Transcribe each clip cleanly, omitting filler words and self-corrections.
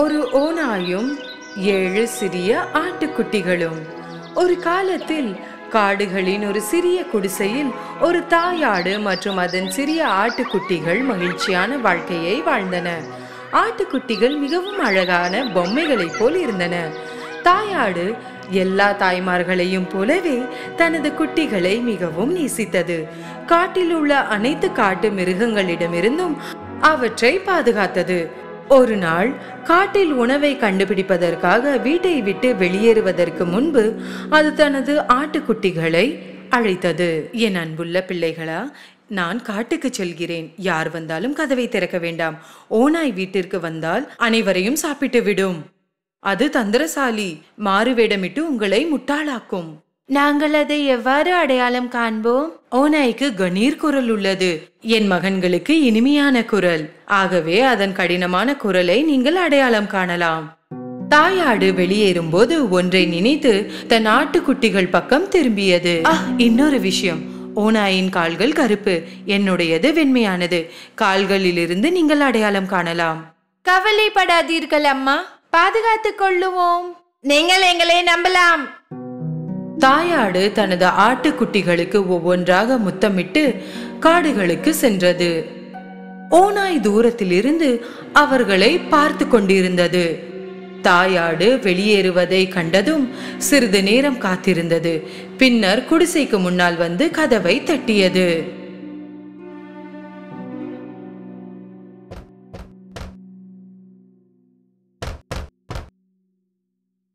ஒரு ஓநாயும் 7 சிறிய ஆட்டுக்குட்டிகளும். ஒரு காலத்தில் காடுகளின் ஒரு சிறிய குடிசையில் ஒரு தாயாடு மற்றும் அதன் சிறிய ஆட்டுக்குட்டிகள் மகிழ்ச்சியான வாழ்க்கையை வாழ்ந்தன. ஆட்டுக்குட்டிகள் மிகவும் அழகான பொம்மைகளைப் போல் இருந்தன. தாயாடு எல்லா தாய்மார்களையும் போலவே தனது குட்டிகளை மிகவும் நேசித்தது. காட்டில் உள்ள அனைத்து காட்டு மிருகங்களிடமிருந்தும் அவற்றை பாதுகாத்தது. ஒரு நாள் காட்டில் உணவை கண்டுபிடிப்பதற்காக வீட்டை விட்டு வெளியேறுவதற்கு முன்பு அது தனது ஆட்டுக்குட்டிகளை அழைத்தது. என் அன்புள்ள பிள்ளைகளா, நான் காட்டுக்கு செல்கிறேன். யார் வந்தாலும் கதவை திறக்க வேண்டாம். ஓநாய் வீட்டிற்கு வந்தால் அனைவரையும் சாப்பிட்டு விடும். அது தந்திரசாலி, மாறுவேடமிட்டு உங்களை முட்டாளாக்கும். நாங்கள் அதை எவ்வாறு அடையாளம் காண்போம்? ஓநாய்க்கு கணீர் குரல் உள்ளது. என் மகன்களுக்கு இனிமையான குரல். ஆகவே அதன் கடினமான குரலை நீங்கள் அடையாளம் காணலாம். தாயாடு வெளியேறும் போது ஒன்றை நினைத்து தன் ஆட்டுக்குட்டிகள் பக்கம் திரும்பியது. இன்னொரு விஷயம், ஓநாயின் கால்கள் கருப்பு, என்னுடையது வெண்மையானது. கால்களிலிருந்து நீங்கள் அடையாளம் காணலாம். கவலைப்படாதீர்கள் அம்மா, பாதுகாத்துக் கொள்ளுவோம். நீங்கள் எங்களை நம்பலாம். தாயாடு தனது ஆட்டுக்குட்டிகளுக்கு ஒவ்வொன்றாக முத்தமிட்டு காடுகளுக்கு சென்றது. ஓநாய் தூரத்தில் இருந்து அவர்களை பார்த்து கொண்டிருந்தது. தாயாடு வெளியேறுவதை கண்டதும் சிறிது நேரம் காத்திருந்தது. பின்னர் குடிசைக்கு முன்னால் வந்து கதவை தட்டியது.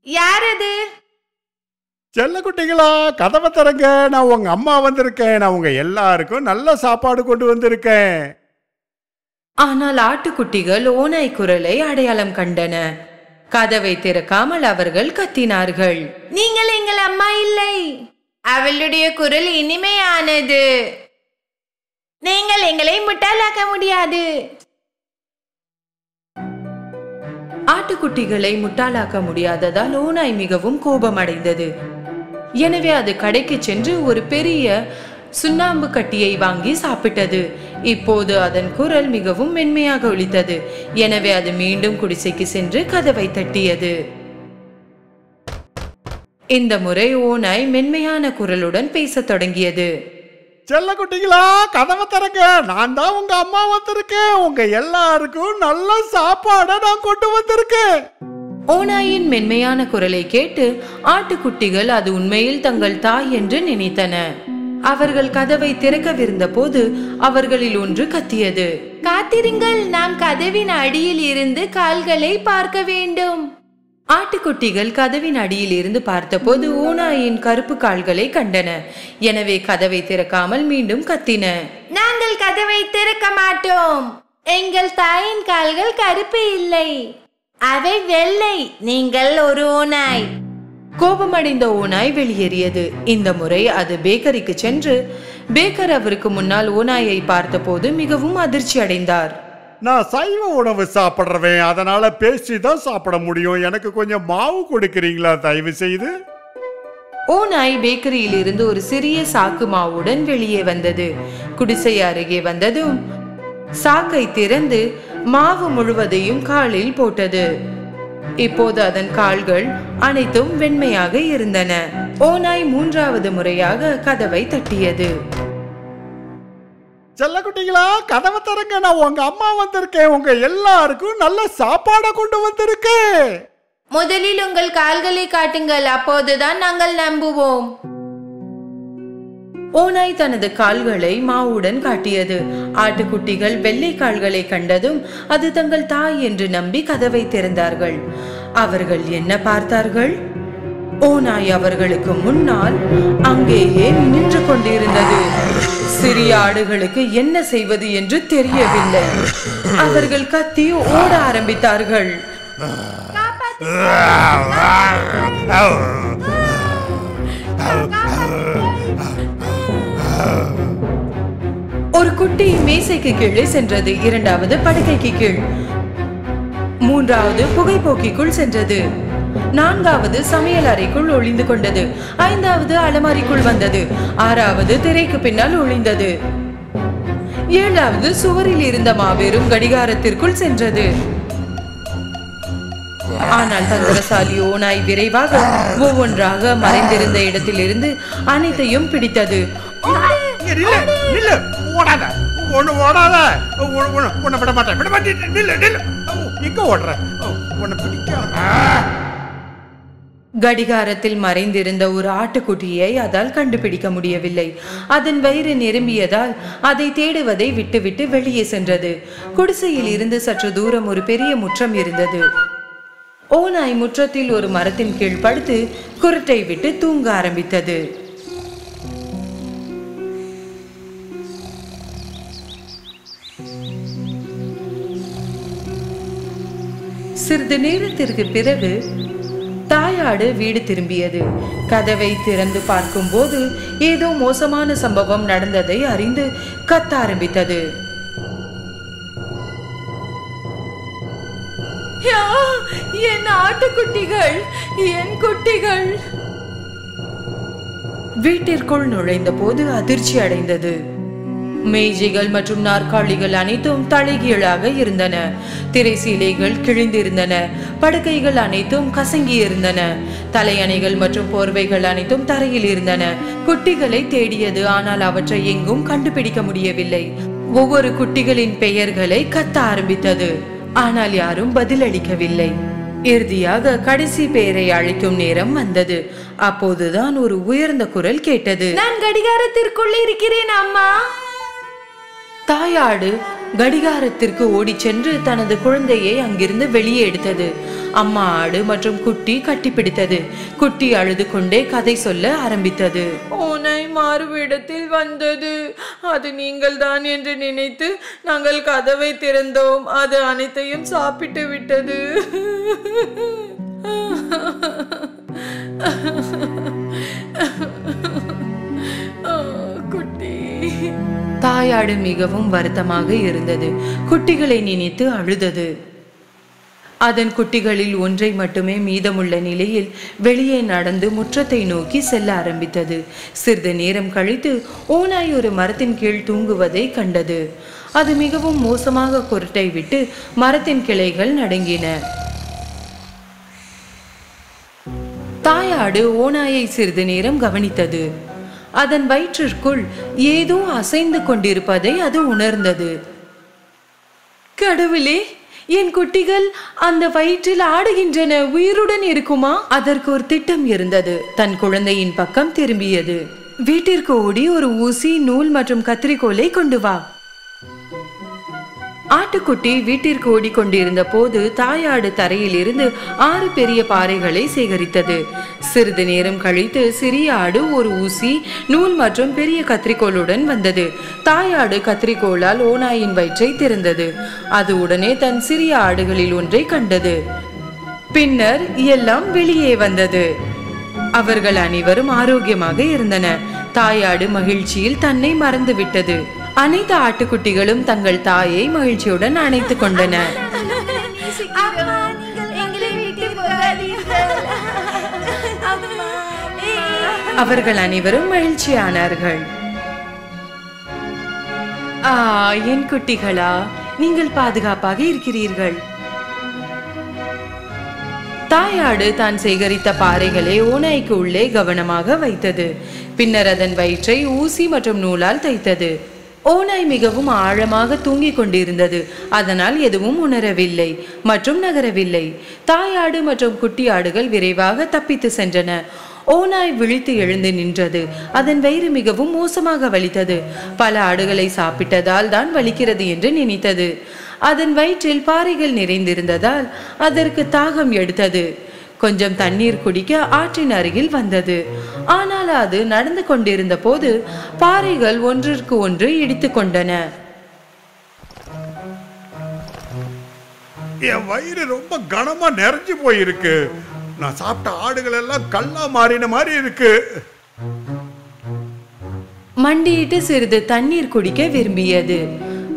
யாரது? செல்ல குட்டிகளா, கதவை திறங்க. நான் உங்க அம்மா வந்திருக்கேன். நான் உங்க எல்லாருக்கும் நல்ல சாப்பாடு கொண்டு வந்திருக்கேன். ஆனால் ஆட்டுக்குட்டிகள் ஓநாய் குரலை அடையாளம் கண்டன. கதவை திறக்காமல் அவர்கள் கத்தினார்கள். நீங்கள் எங்கள் அம்மா இல்லை. அவளுடைய குரல் இனிமையானது. நீங்கள் எங்களை முட்டாளாக்க முடியாது. ஆட்டுக்குட்டிகளை முட்டாளாக்க முடியாததால் ஓநாய் மிகவும் கோபமடைந்தது. எனவே அது கடைக்கு சென்று ஒரு பெரிய சுண்ணாம்பு கட்டியை வாங்கி சாப்பிட்டது. இப்போது அதன் குரல் மிகவும் மென்மையாக ஒலித்தது. எனவே அது மீண்டும் குடிசைக்கு சென்று கதவை தட்டியது. இந்த முறை ஓநாய் மென்மையான குரலுடன் பேசத் தொடங்கியது. செல்ல குட்டிகளா, கதவை திறங்க. நான் தான் உங்க அம்மா வந்திருக்கேன். உங்க எல்லாருக்கும் நல்ல சாப்பாடை நான் கொண்டு வந்திருக்கேன். ஓநாயின் மென்மையான குரலை கேட்டு ஆட்டுக்குட்டிகள் அது உண்மையில் தங்கள் தாய் என்று நினைத்தன. அவர்கள் கதவை திறக்கவிருந்த போது அவர்களில் ஒன்று கத்தியது. காத்திருங்கள், நாம் கதவின் அடியில் இருந்து கால்களை பார்க்க வேண்டும். ஆட்டுக்குட்டிகள் கதவின் அடியில் இருந்து பார்த்தபோது ஓநாயின் கருப்பு கால்களை கண்டன. எனவே கதவை திறக்காமல் மீண்டும் கத்தின. நாங்கள் கதவை திறக்க மாட்டோம். எங்கள் தாயின் கால்கள் கருப்பு இல்லை, அவை வெள்ளை. நீங்கள் ஒரு ஓநாய். கோபமடைந்த ஓநாய் வெளியேறியது. இந்த முறை அது பேக்கரிக்கு சென்று பேக்கர் அவருக்கு முன்னால் ஓநாயை பார்த்தபோது மிகவும் அதிர்ச்சி அடைந்தார். நான் சைவ உணவு சாப்பிட்றவேன், அதனால பேசி தான் சாப்பிட முடியும். எனக்கு கொஞ்சம் மாவு கொடுக்கிறீங்களா தயவு செய்து? ஓநாய் பேக்கரியில் இருந்து ஒரு சிறிய சாக்கு மாவுடன் வெளியே வந்தது. குடிசை அருகே வந்ததும் சாக்கை திறந்து மாவு முழுவதையும் காலில் போட்டது. இப்போது அதன் கால்கள் அனைத்தும் வெண்மையாக இருந்தன. ஓநாய் 3வது முறையாக கதவை தட்டியது. செல்ல குட்டிகளா, கதவை திறங்க. நான் உங்க அம்மா வந்திருக்கேன். உங்க எல்லாருக்கும் நல்ல சாப்பாடை கொண்டு வந்திருக்கேன். முதலில் உங்கள் கால்களை காட்டுங்கள், அப்போதுதான் நாங்கள் நம்புவோம். ஓநாய் தனது கால்களை மாவுடன் காட்டியது. ஆட்டுக்குட்டிகள் வெள்ளை கால்களை கண்டதும் அது தங்கள் தாய் என்று நம்பி கதவை திறந்தார்கள். அவர்கள் என்ன பார்த்தார்கள்? ஓநாய் அவர்களுக்கு முன்னால் அங்கேயே நின்று கொண்டிருந்தது. சிறிய ஆடுகளுக்கு என்ன செய்வது என்று தெரியவில்லை. அவர்கள் கத்தி ஓட ஆரம்பித்தார்கள். ஒரு குட்டி மேசைக்கு கீழே சென்றது. 2வது படுக்கைக்கு கீழ், 3வது புகைப்போக்கிக்குள் சென்றது. 4வது சமையல் அறைக்குள் ஒளிந்து கொண்டது. 5வது அலமாரிக்குள் வந்தது. 6வது திரைக்கு பின்னால் ஒளிந்தது. 7வது சுவரில் இருந்த மாபெரும் கடிகாரத்திற்குள் சென்றது. ஆனால் தந்திரசாலி ஓநாய் விரைவாக ஒவ்வொன்றாக மறைந்திருந்த இடத்திலிருந்து அனைத்தையும் பிடித்தது. கடிகாரத்தில் மறைந்திருந்த ஒரு ஆட்டுக்குட்டியை அதால் கண்டுபிடிக்க முடியவில்லை. அதன் வயிறு நிரம்பியதால் அதை தேடுவதை விட்டுவிட்டு வெளியே சென்றது. குடிசையில் இருந்து சற்று தூரம் ஒரு பெரிய முற்றம் இருந்தது. ஓநாய் முற்றத்தில் ஒரு மரத்தின் கீழ் படுத்து குருட்டை விட்டு தூங்க ஆரம்பித்தது. சிறிது நேரத்திற்கு பிறகு தாயாடு வீடு திரும்பியது. கதவை திறந்து பார்க்கும்போது ஏதோ மோசமான சம்பவம் நடந்ததை அறிந்து கத்த ஆரம்பித்தது. என் ஆட்டுக்குட்டிகள், என் குட்டிகள்! வீட்டிற்குள் நுழைந்த போது அதிர்ச்சி அடைந்தது. மேஜைகள் மற்றும் நாற்காலிகள் அனைத்தும் தலைகீழாக இருந்தன. திரைசீலைகள் கிழிந்திருந்தன. படுக்கைகள் அனைத்தும் கசங்கி இருந்தன. தலையணைகள் மற்றும் போர்வைகள் அனைத்தும் தரையில் இருந்தன. குட்டிகளை தேடியது, ஆனால் அவற்றை எங்கும் கண்டுபிடிக்க முடியவில்லை. ஒவ்வொரு குட்டிகளின் பெயர்களை கத்த ஆரம்பித்தது, ஆனால் யாரும் பதிலளிக்கவில்லை. இறுதியாக கடைசி பெயரை அழைக்கும் நேரம் வந்தது. அப்போதுதான் ஒரு உயர்ந்த குரல் கேட்டது. நான் கடிகாரத்திற்குள் இருக்கிறேன் அம்மா. தாயாடு கடிகாரத்திற்கு ஓடி சென்று தனது குழந்தையை அங்கிருந்து வெளியே எடுத்தது. அம்மா ஆடு மற்றும் குட்டி கட்டிப்பிடித்தது. குட்டி அழுது கொண்டே கதை சொல்ல ஆரம்பித்தது. ஓநாய் மாறுவிடத்தில் வந்தது. அது நீங்கள் தான் என்று நினைத்து நாங்கள் கதவை திறந்தோம். அது அனைத்தையும் சாப்பிட்டு விட்டது. குட்டி. தாயாடு மிகவும் வருத்தமாக இருந்தது. குட்டிகளை நினைத்து அழுதது. அதன் குட்டிகளில் ஒன்றை மட்டுமே மீதமுள்ள நிலையில் வெளியே நடந்து முற்றத்தை நோக்கி செல்ல ஆரம்பித்தது. சிறிது நேரம் கழித்து ஓநாய் ஒரு மரத்தின் கீழ் தூங்குவதை கண்டது. அது மிகவும் மோசமாக குருட்டை விட்டு மரத்தின் கிளைகள் நடுங்கின. தாயாடு ஓநாயை சிறிது நேரம் கவனித்தது. அதன் வயிற்றிற்குள் ஏதோ அசைந்து கொண்டிருப்பதை அது உணர்ந்தது. கடவுளே, என் குட்டிகள் அந்த வயிற்றில் ஆடுகின்றன, உயிருடன் இருக்குமா? அதற்கு ஒரு திட்டம் இருந்தது. தன் குழந்தையின் பக்கம் திரும்பியது. வீட்டிற்கு ஓடி ஒரு ஊசி, நூல் மற்றும் கத்திரிக்கோலை கொண்டு வா. ஆட்டுக்குட்டி வீட்டிற்கு ஓடிக்கொண்டிருந்த போது தாயாடு தரையில் இருந்து 6 பெரிய பாறைகளை சேகரித்தது. சிறிது நேரம் கழித்து சிறிய ஆடு ஒரு ஊசி, நூல் மற்றும் பெரிய கத்திரிக்கோளுடன் வந்தது. தாயாடு கத்திரிக்கோளால் ஓநாயின் வயிற்றை திறந்தது. அது உடனே தன் சிறிய ஆடுகளில் ஒன்றை கண்டது. பின்னர் எல்லாம் வெளியே வந்தது. அவர்கள் அனைவரும் ஆரோக்கியமாக இருந்தனர். தாயாடு மகிழ்ச்சியில் தன்னை மறந்துவிட்டது. அனைத்து ஆட்டுக்குட்டிகளும் தங்கள் தாயை மகிழ்ச்சியுடன் அணைத்துக் கொண்டன. அவர்கள் அனைவரும் மகிழ்ச்சியானார்கள். என் குட்டிகளா, நீங்கள் பாதுகாப்பாக இருக்கிறீர்கள். தாயாடு தான் சேகரித்த பாறைகளை ஓநாய்க்கு உள்ளே கவனமாக வைத்தது. பின்னர் அதன் வயிற்றை ஊசி மற்றும் நூலால் தைத்தது. ஓநாய் மிகவும் ஆழமாக தூங்கிக் கொண்டிருந்தது. அதனால் எதுவும் உணரவில்லை மற்றும் நகரவில்லை. தாயாடு மற்றும் குட்டி ஆடுகள் விரைவாக தப்பித்து சென்றன. ஓநாய் விழித்து எழுந்து நின்றது. அதன் வயிறு மிகவும் மோசமாக வலித்தது. பல ஆடுகளை சாப்பிட்டதால் தான் வலிக்கிறது என்று நினைத்தது. அதன் வயிற்றில் பாறைகள் நிறைந்திருந்ததால் அதற்கு தாகம் எடுத்தது. கொஞ்சம் தண்ணீர் குடிக்க ஆற்றின் அருகில் வந்தது. ஆனால் அது நடந்து கொண்டிருந்த போது பாறைகள் ஒன்றிற்கு ஒன்று இடித்து கொண்டன. என் வயிறு ரொம்ப கனமா நிறைஞ்சு போயிருக்கு. நான் சாப்பிட்ட ஆடுகள் எல்லாம் கல்லா மாறின மாதிரி இருக்கு. மண்டியிட்டு சிறிது தண்ணீர் குடிக்க விரும்பியது.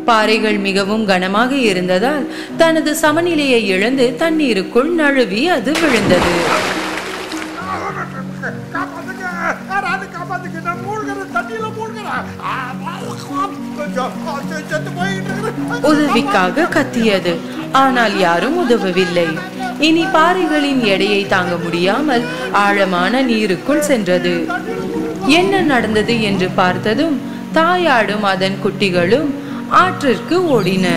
பாறைகள் மிகவும் கனமாக இருந்ததால் தனது சமநிலையை இழந்து தண்ணீருக்குள் நழுவி அது விழுந்தது. உதவிக்காக கத்தியது. ஆனால் யாரும் உதவவில்லை. இனி பாறைகளின் எடையை தாங்க முடியாமல் ஆழமான நீருக்குள் சென்றது. என்ன நடந்தது என்று பார்த்ததும் தாயாடும் அதன் குட்டிகளும் ஆற்றிற்கு ஓடின.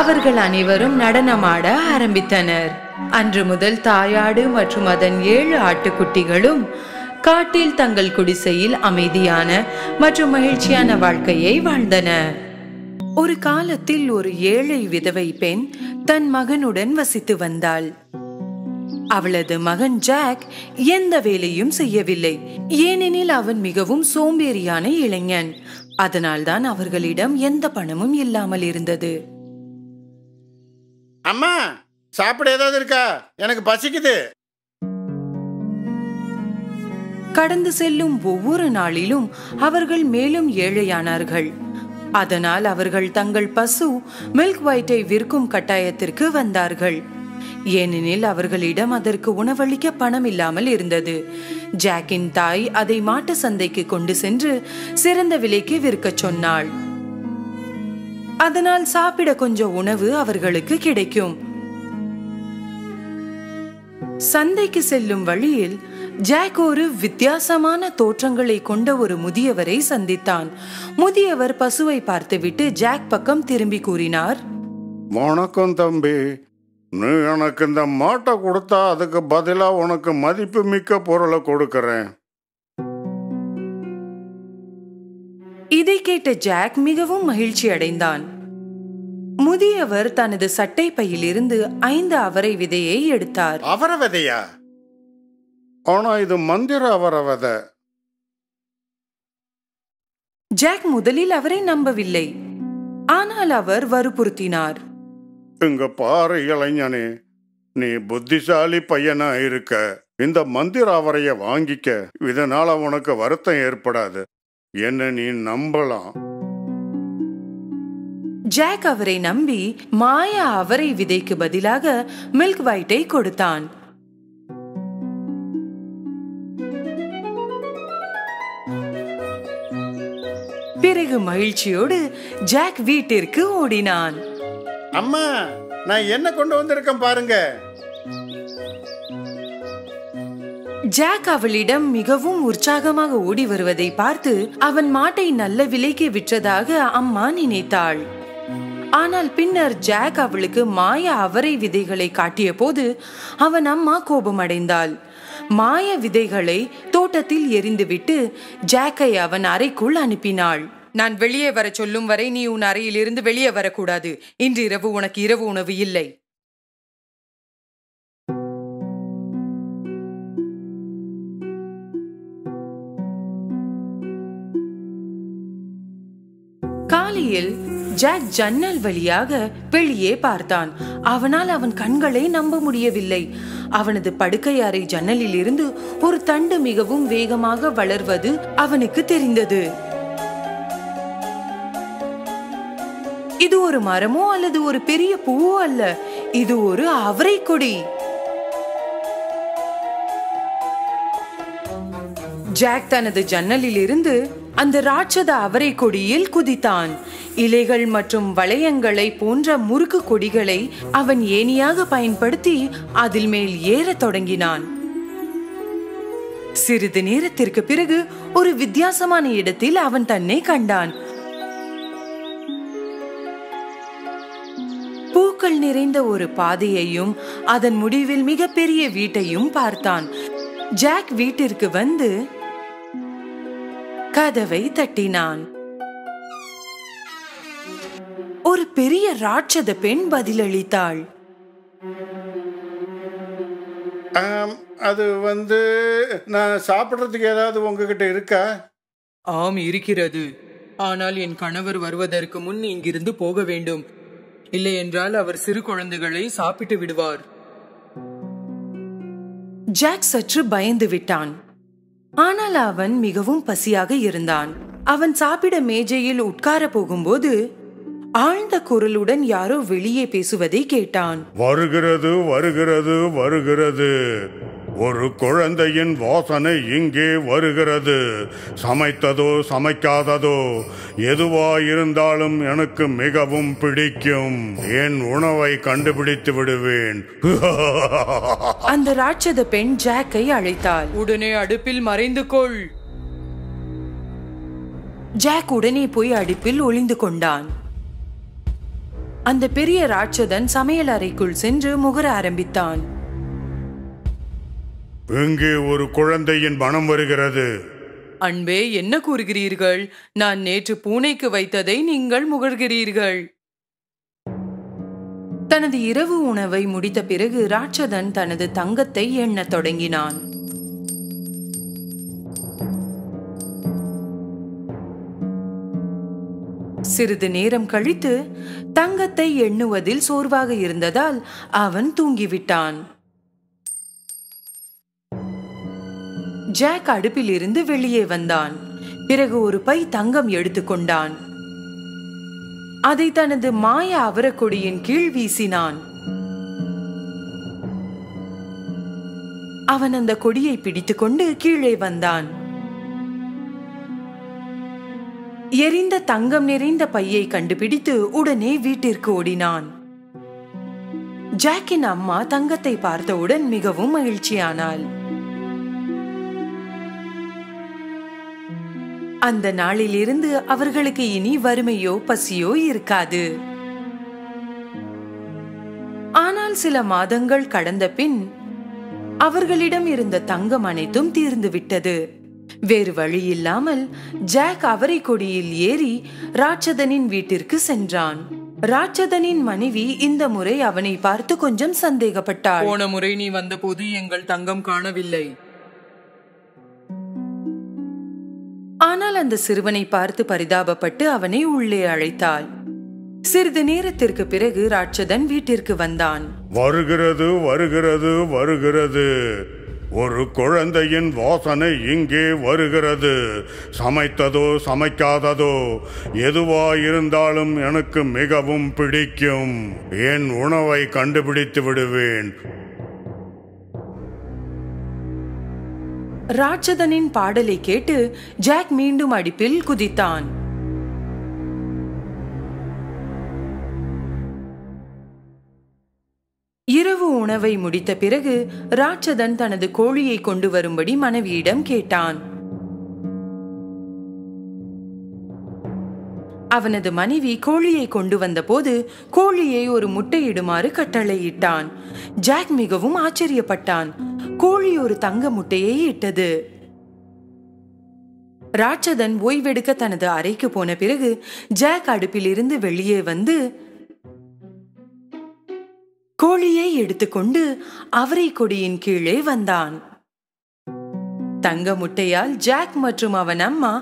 அவர்கள் அனைவரும் நடனமாட ஆரம்பித்தனர். அன்று முதல் தாயாடு மற்றும் அதன் 7 ஆட்டுக்குட்டிகளும் காட்டில் தங்கள் குடிசையில் அமைதியான மற்றும் மகிழ்ச்சியான வாழ்க்கையை வாழ்ந்தன. ஒரு காலத்தில் ஒரு ஏழை விதவை பெண் தன் மகனுடன் வசித்து வந்தாள். அவளது மகன் ஜாக் எந்த வேலையும் செய்யவில்லை, ஏனெனில் அவன் மிகவும் சோம்பேறியான இளைஞன். அதனால்தான் அவர்களிடம் எந்த பணமும் இல்லாமல் இருந்தது. அம்மா, சாப்பிட ஏதாவது இருக்கா? எனக்கு பசிக்குது. கடந்து செல்லும் ஒவ்வொரு நாளிலும் அவர்கள் மேலும் ஏழையானார்கள். அதனால் அவர்கள் தங்கள் பசு மில்க் ஒயிட்டை விற்கும் கட்டாயத்திற்கு வந்தார்கள், ஏனெனில் அவர்களிடம் அதற்கு உணவளிக்க பணம் இல்லாமல் இருந்தது. ஜாக்கின் தாய் அதை மாட்டு சந்தைக்கு கொண்டு சென்று சிறந்த விலைக்கு விற்கச் சொன்னாள். அதனால் சாப்பிட கொஞ்சம் உணவு அவர்களுக்கு கிடைக்கும். சந்தைக்கு செல்லும் வழியில் ஜாக் ஒரு வித்தியாசமான தோற்றங்களை கொண்ட ஒரு முதியவரை சந்தித்தான். முதியவர் பசுவை பார்த்துவிட்டு ஜாக் பக்கம் திரும்பி கூறினார், வணக்கம் தம்பி, நீ எனக்கு இந்த மாட்டை கொடுத்தா அதுக்கு பதிலா உனக்கு மதிப்பு மிக்க பொருளை கொடுக்கறேன். இதை கேட்ட ஜாக் மிகவும் மகிழ்ச்சி அடைந்தான். முதியவர் தனது சட்டை பையிலிருந்து 5 அவரை விதையை எடுத்தார். அவரை விதையா? ஆனா இது மந்திர அவரை விதை. ஜாக் முதலில் அவரை நம்பவில்லை, ஆனால் அவர் வற்புறுத்தினார். இங்க பாரு இளைஞனே, நீ புத்திசாலி பையனா இருக்க. இந்த மந்திர அவரைய வாங்கிக்க. இதனால உனக்கு வருத்தம் ஏற்படாது. என்ன நீ நம்பலாம். ஜாக் அவரை நம்பி மாயா அவரை விதைக்கு பதிலாக மில்க் ஒயிட்டை கொடுத்தான். பிறகு மகிழ்ச்சியோடு ஜாக் வீட்டிற்கு ஓடினான். அம்மா, நான் என்ன கொண்டு வந்திருக்கேன் பாருங்க. ஜாக் அவளிடம் மிகவும் உற்சாகமாக ஓடி வருவதை பார்த்து அவன் மாட்டை நல்ல விலைக்கு விற்றதாக அம்மா நினைத்தாள். ஆனால் பின்னர் ஜாக் அவளுக்கு மாய அவரை விதைகளை காட்டிய போது அவன் அம்மா கோபமடைந்தாள். மாய விதைகளை தோட்டத்தில் எரிந்துவிட்டு ஜாக்கை அவன் அறைக்குள் அனுப்பினாள். நான் வெளியே வர சொல்லும் வரை நீ உன் அறையில் இருந்து வெளியே வரக்கூடாது. இன்று இரவு உனக்கு இரவு உணவு இல்லை. காலையில் ஜாக் ஜன்னல் வழியாக வெளியே பார்த்தான். அவனால் அவன் கண்களை நம்ப முடியவில்லை. அவனது படுக்கை அறை ஜன்னலில் இருந்து ஒரு தண்டு மிகவும் வேகமாக வளர்வது அவனுக்கு தெரிந்தது. இது ஒரு மரமோ அல்லது ஒரு பெரிய பூவோ அல்ல, இது ஒரு அவரை கொடி. ஜாக் தனது ஜன்னலில் இருந்து அந்த ராட்சத அவரை கொடியில் குதித்தான். இலைகள் மற்றும் வளையங்களை போன்ற முறுக்கு கொடிகளை அவன் ஏணியாக பயன்படுத்தி அதில் மேல் ஏறத் தொடங்கினான். சிறிது நேரத்திற்கு பிறகு ஒரு வித்தியாசமான இடத்தில் அவன் தன்னை கண்டான். பூக்கள் நிறைந்த ஒரு பாதையையும் அதன் முடிவில் மிகப்பெரிய வீட்டையும் பார்த்தான். ஜாக் வீட்டிற்கு வந்து கதவை தட்டினான். ஒரு பெரிய ராட்சத பெண் பதிலளித்தாள். அது நான் சாப்பிடுறதுக்கு ஏதாவது உங்ககிட்ட இருக்கா? ஆம், இருக்கிறது. ஆனால் என் கணவர் வருவதற்கு முன் இங்கிருந்து போக வேண்டும். இல்லை என்றால் அவர் சிறு குழந்தைகளை சாப்பிட்டு விடுவார். ஜாக் சற்று பயந்து விட்டான். ஆனால் அவன் மிகவும் பசியாக இருந்தான். அவன் சாப்பிட மேஜையில் உட்கார போகும்போது ஆழ்ந்த குரலுடன் யாரோ வெளியே பேசுவதை கேட்டான். வருகிறது வருகிறது வருகிறது, ஒரு குழந்தையின் வாசனை இங்கே வருகிறது. சமைத்ததோ சமைக்காததோ எதுவாயிருந்தாலும் எனக்கு மிகவும் பிடிக்கும். என் உணவை கண்டுபிடித்து விடுவேன். அந்த ராட்சத பெண் ஜாக்கை அழைத்தாள். உடனே அடுப்பில் மறைந்து கொள். ஜாக் உடனே போய் அடுப்பில் ஒளிந்து கொண்டான். அந்த பெரிய ராட்சதன் சமையல் அறைக்குள் சென்று முகர ஆரம்பித்தான். இங்கே ஒரு குழந்தையின் மனம் வருகிறது. அன்பே, என்ன கூறுகிறீர்கள்? நான் நேற்று பூனைக்கு வைத்ததை நீங்கள் முகர்கிறீர்கள். தனது இரவு உணவை முடித்த பிறகு ராட்சதன் தனது தங்கத்தை எண்ணத் தொடங்கினான். சிறிது நேரம் கழித்து தங்கத்தை எண்ணுவதில் சோர்வாக இருந்ததால் அவன் தூங்கிவிட்டான். ஜாக் அடுப்பில் இருந்து வெளியே வந்தான். பிறகு ஒரு பை தங்கம் எடுத்துக்கொண்டான். அதை தனது மாய அவரக்கொடியின் கீழ் வீசினான். அவன் அந்த கொடியை பிடித்துக்கொண்டு கீழே வந்தான். எரிந்த தங்கம் நிறைந்த பையை கண்டுபிடித்து உடனே வீட்டிற்கு ஓடினான். ஜாக்கின் அம்மா தங்கத்தை பார்த்தவுடன் மிகவும் மகிழ்ச்சியானாள். அந்த நாளிலிருந்து அவர்களுக்கு இனி வறுமையோ பசியோ இருக்காது. ஆனால் சில மாதங்கள் கடந்த பின் அவர்களிடம் இருந்த தங்கம் அனைத்தும் தீர்ந்து விட்டது. வேறு வழி இல்லாமல் ஜாக் அவரை கொடியில் ஏறி ராட்சதனின் வீட்டிற்கு சென்றான். ராட்சதனின் மனைவி இந்த முறை அவனை பார்த்து கொஞ்சம் சந்தேகப்பட்டாள். போன முறை நீ வந்தபோது எங்கள் தங்கம் காணவில்லை. ஆனால் அந்த சிறுவனை பார்த்து பரிதாபப்பட்டு அவனை உள்ளே அழைத்தாள். சிறிது நேரத்திற்கு பிறகு ராட்சதன் வீட்டிற்கு வந்தான். வருகிறது வருகிறது வருகிறது. ஒரு குழந்தையின் வாசனை இங்கே வருகிறது. சமைத்ததோ சமைக்காததோ எதுவாயிருந்தாலும் எனக்கு மிகவும் பிடிக்கும். என் உணவை கண்டுபிடித்து விடுவேன். ராட்சதனின் பாடலை கேட்டு ஜாக் மீண்டும் அடுப்பில் குதித்தான். இரவு உணவை முடித்த பிறகு ராட்சதன் தனது கோழியை கொண்டு வரும்படி மனைவியிடம் கேட்டான். அவனது மனைவி கோழியை கொண்டு வந்தபோது கோழியை ஒரு முட்டையிடுமாறு கட்டளையிட்டான். ஜாக் மிகவும் ஆச்சரியப்பட்டான். கோழி ஒரு தங்க முட்டையை இட்டது. ராட்சதன் ஓய்வெடுக்க தனது அறைக்கு போன பிறகு ஜாக் அடுப்பில் இருந்து வெளியே வந்து கோழியை எடுத்துக்கொண்டு அவரை கொடியின் கீழே வந்தான். தங்க முட்டையால் ஜாக் மற்றும் அவன் அம்மா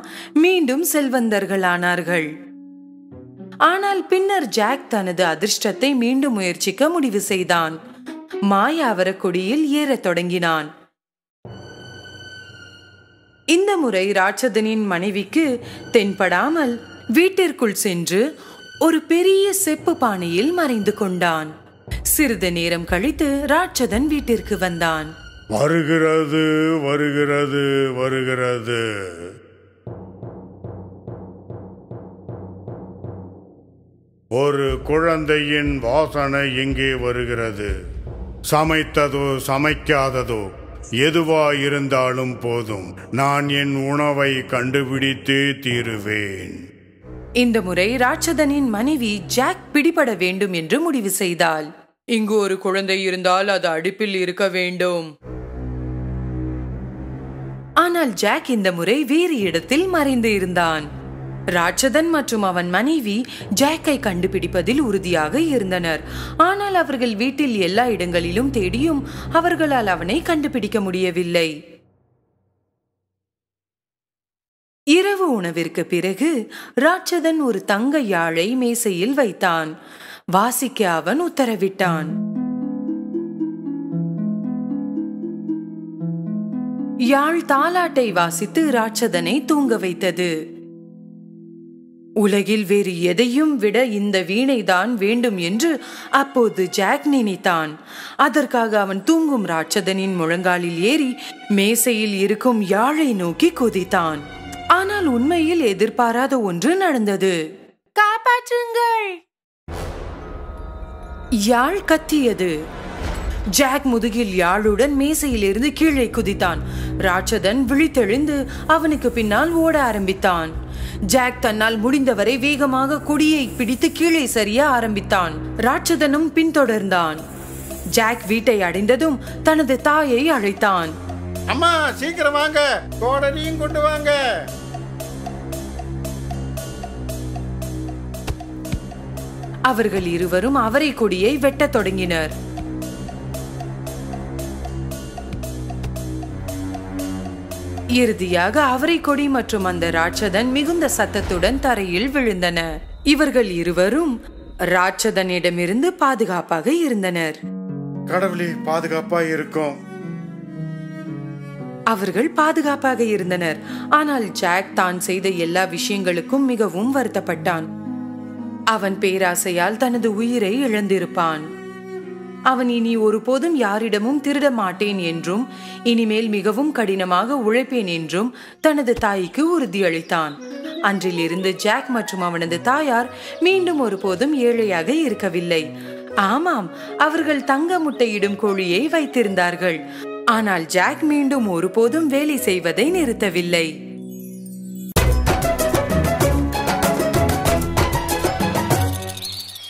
மீண்டும் செல்வந்தர்களானார்கள். ஆனால் பின்னர் ஜாக் தனது அதிர்ஷ்டத்தை மீண்டும் முயற்சிக்க முடிவு செய்தான். மாய அவரக்கொடியில் ஏறத் தொடங்கினான். இந்த முறை ராட்சதனின் மனைவிக்கு தென்படாமல் வீட்டிற்குள் சென்று ஒரு பெரிய செப்பு பானையில் மறைந்து கொண்டான். சிறிது நேரம் கழித்து ராட்சதன் வீட்டிற்கு வந்தான். வருகிறது வருகிறது வருகிறது. ஒரு குழந்தையின் வாசனை இங்கே வருகிறது. சமைத்ததோ சமைக்காததோ எதுவாயிருந்தாலும் போதும், நான் என் உணவை கண்டுபிடித்தே தீருவேன். இந்த முறை ராட்சதனின் மனைவி ஜாக் பிடிபட வேண்டும் என்று முடிவு செய்தாள். இங்கு ஒரு குழந்தை இருந்தால் அது அடுப்பில் இருக்க வேண்டும். ஆனால் ஜாக் இந்த முறை வேறு இடத்தில் மறைந்து இருந்தான். ராட்சதன் மற்றும் அவன் மனைவி ஜாக்கை கண்டுபிடிப்பதில் உறுதியாக இருந்தனர். ஆனால் அவர்கள் வீட்டில் எல்லா இடங்களிலும் தேடியும் அவர்களால் அவனை கண்டுபிடிக்க முடியவில்லை. இரவு உணவிற்கு பிறகு ராட்சதன் ஒரு தங்க யாழை மேசையில் வைத்தான். வாசிக்க அவன் உத்தரவிட்டான். யாழ் தாலாட்டை வாசித்து ராட்சதனை தூங்க வைத்தது. உலகில் வேறு எதையும் விட இந்த வீணைதான் வேண்டும் என்று அப்போது ஜாக் நினைத்தான். அதற்காக அவன் தூங்கும் ராட்சதனின் முழங்காலில் ஏறி மேசையில் இருக்கும் யாழை நோக்கி குதித்தான். ஆனால் உண்மையில் எதிர்பாராத ஒன்று நடந்தது. காப்பாற்றுங்கள்! யாழ் கத்தியது. ஜாக் முதுகில் யாழுடன் மேசையிலிருந்து கீழே குதித்தான். ராட்சதன் விழித்தெழுந்து அவனுக்கு பின்னால் ஓட ஆரம்பித்தான். ஜாக் தன்னால் முடிந்தவரை வேகமாக கொடியை பிடித்து கீழே சரிய ஆரம்பித்தான். ராட்சதனும் பின்தொடர்ந்தான். ஜாக் வீட்டை அடைந்ததும் தனது தாயை அழைத்தான். அம்மா, சீக்கிரம் வாங்க, கோடரியும் கொண்டு வாங்க. அவர்கள் இருவரும் அவரை கொடியை வெட்டத் தொடங்கினர். இறுதியாக அவரை கொடி மற்றும் அந்த ராட்சதன் மிகுந்த சத்தத்துடன் தரையில் விழுந்தன. இவர்கள் இருவரும் ராட்சதனிடமிருந்து பாதுகாப்பாக இருந்தனர். கடவுளே, பாதுகாப்பாக இருக்கும். அவர்கள் பாதுகாப்பாக இருந்தனர். ஆனால் ஜாக் தான் செய்த எல்லா விஷயங்களுக்கும் மிகவும் வருத்தப்பட்டான். அவன் பேராசையால் தனது உயிரை இழந்திருப்பான். அவன் இனி ஒருபோதும் யாரிடமும் திருட மாட்டேன் என்றும் இனிமேல் மிகவும் கடினமாக உழைப்பேன் என்றும் தனது தாய்க்கு உறுதியளித்தான். அன்றிலிருந்து ஜாக் மற்றும் அவனது தாயார் மீண்டும் ஒருபோதும் ஏழையாக இருக்கவில்லை. ஆமாம், அவர்கள் தங்க முட்டையிடும் கோழியை வைத்திருந்தார்கள். ஆனால் ஜாக் மீண்டும் ஒருபோதும் வேலை செய்வதை நிறுத்தவில்லை.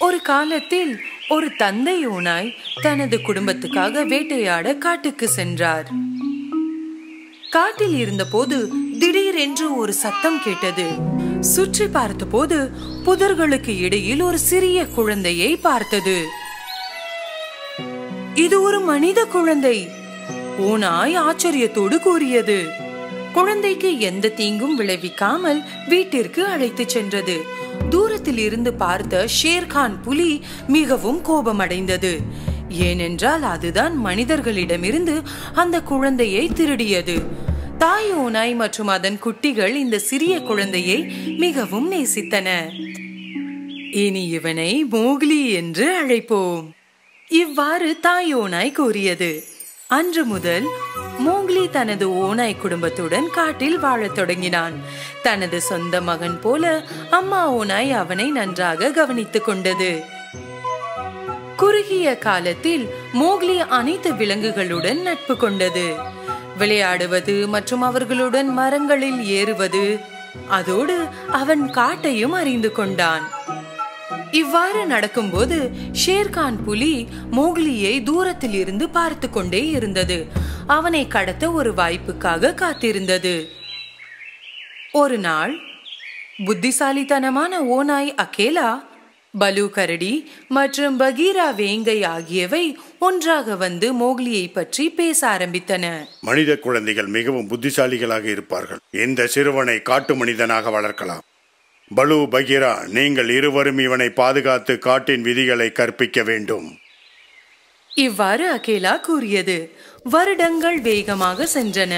ஒரு காலத்தில் ஒரு தந்தை ஓநாய் தனது குடும்பத்துக்காக வேட்டையாட காட்டுக்கு சென்றார். காட்டில் இருந்தபோது திடீரென்று ஒரு சத்தம் கேட்டது. சுற்றி பார்த்தபோது புதர்களுக்கு இடையில் ஒரு சிறிய குழந்தையை பார்த்தது. இது ஒரு மனித குழந்தை. ஓநாய் ஆச்சரியத்தோடு கூறியது. குழந்தைக்கு எந்த தீங்கும் விளைவிக்காமல் வீட்டிற்கு அழைத்து சென்றது. தூரத்தில் இருந்து பார்த்த ஷேர்கான் புலி மிகவும் கோபமடைந்தது. ஏனென்றால் அதுதான் மனிதர்களிடமிருந்து அந்த குழந்தையை திருடியது. தாய் ஓநாய் மற்றும் அதன் குட்டிகள் இந்த சிறிய குழந்தையை மிகவும் நேசித்தன. இனி இவனை மோக்லி என்று அழைப்போம். இவ்வாறு தாய் ஓநாய் கூறியது. அன்று முதல் மோக்லி தனது ஓநாய் குடும்பத்துடன் காட்டில் வாழத் தொடங்கினான். தனது சொந்த மகன் போல அம்மா ஓநாய் அவனை நன்றாக கவனித்துக் கொண்டது. குறுகிய காலத்தில் மோக்லி அனைத்து விலங்குகளுடன் நட்பு கொண்டது. விளையாடுவது மற்றும் அவர்களுடன் மரங்களில் ஏறுவது, அதோடு அவன் காட்டையும் அறிந்து கொண்டான். இவ்வாறு நடக்கும்போது ஷேர்கான் புலி மோக்லியை தூரத்தில் இருந்து பார்த்து கொண்டே இருந்தது. அவனை கடத்த ஒரு வாய்ப்புக்காக காத்திருந்தது. ஒரு நாள் புத்திசாலித்தனமான ஓநாய் அகேலா, பலு கரடி மற்றும் பகீரா வேங்கை ஆகியவை ஒன்றாக வந்து மோக்லியை பற்றி பேச ஆரம்பித்தன. மனித குழந்தைகள் மிகவும் புத்திசாலிகளாக இருப்பார்கள். இந்த சிறுவனை காட்டு மனிதனாக வளர்க்கலாம். பலு, பகீரா, நீங்கள் இருவரும் இவனை பாதுகாத்து காட்டின் விதிகளை கற்பிக்க வேண்டும். இவ்வாறு அகேலா கூறியது. வருடங்கள் வேகமாக சென்றன.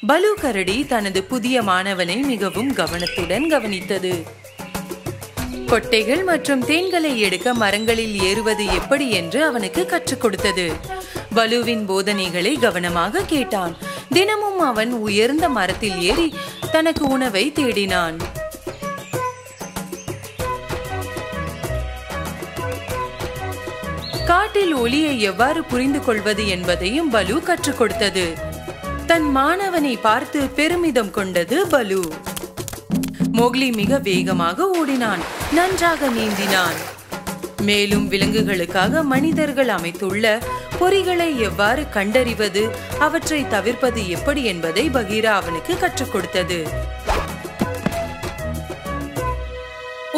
பலு கரடி தனது புதிய மாணவனை மிகவும் கவனத்துடன் கவனித்தது. கொட்டைகள் மற்றும் தேன்களை எடுக்க மரங்களில் ஏறுவது எப்படி என்று அவனுக்கு கற்றுக் கொடுத்தது. பலுவின் போதனைகளை கவனமாக கேட்டான். தினமும் அவன் உயர்ந்த மரத்தில் ஏறி தனக்கு உணவை தேடினான். காட்டில் ஒளியை எவ்வாறு புரிந்து கொள்வது என்பதையும் பலு கற்றுக் கொடுத்தது. தன் மாணவனை பார்த்து பெருமிதம் கொண்டது பலு. மோக்லி மிக வேகமாக ஓடினான், நன்றாக நீந்தினான். மேலும் விலங்குகளுக்காக மனிதர்கள் அமைத்துள்ள பொறிகளை எவ்வாறு கண்டறிவது, அவற்றை தவிர்ப்பது எப்படி என்பதை பகீரா அவனுக்கு கற்றுக் கொடுத்தது.